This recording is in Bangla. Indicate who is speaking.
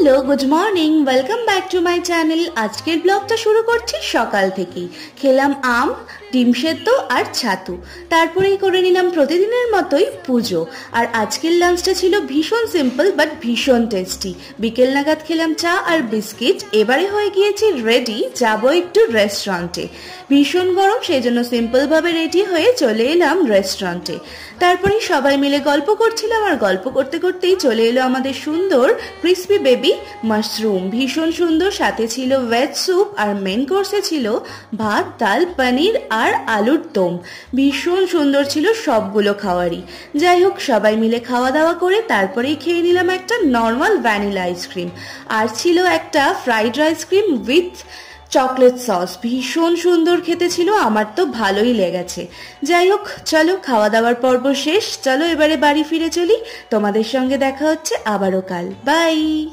Speaker 1: Hello, good morning, welcome back to my channel. আজকের ব্লগটা শুরু করছি সকাল থেকেই। খেলাম আম, ডিম সেদ্ধ আর ছাতু। তারপরেই করে নিলাম প্রতিদিনের মতোই পুজো। আর আজকের লাঞ্চটা ছিল ভীষণ সিম্পল বাট ভীষণ টেস্টি। বিকেল নাগাদ খেলাম চা আর বিস্কিট। এবারে হয়ে গিয়েছি রেডি, যাবো একটু রেস্টুরেন্টে। ভীষণ গরম, সেই জন্য সিম্পলভাবে রেডি হয়ে চলে এলাম রেস্টুরেন্টে। তারপরে সবাই মিলে গল্প করছিলাম আর গল্প করতে করতেই চলে এলো আমাদের সুন্দর ক্রিসপি বেবি মাশরুম। ভীষণ সুন্দর, সাথে ছিল ভেজ স্যুপ আর মেন কোর্সে ছিল ভাত, ডাল, পনির আর আলুর দম। ভীষণ সুন্দর ছিল সবগুলো খাওয়ারই। যাই হোক, সবাই মিলে খাওয়া দাওয়া করে তারপরেই খেয়ে নিলাম একটা নর্মাল ভ্যানিলা আইসক্রিম। আর ছিল একটা fried ice cream with chocolate sauce. ভীষণ সুন্দর খেতে ছিল, আমার তো ভালোই লেগেছে। যাই হোক, চলো খাওয়া দাওয়ার পর্ব শেষ, চলো এবারে বাড়ি ফিরে চলি। তোমাদের সঙ্গে দেখা হচ্ছে আবারও কাল। বাই।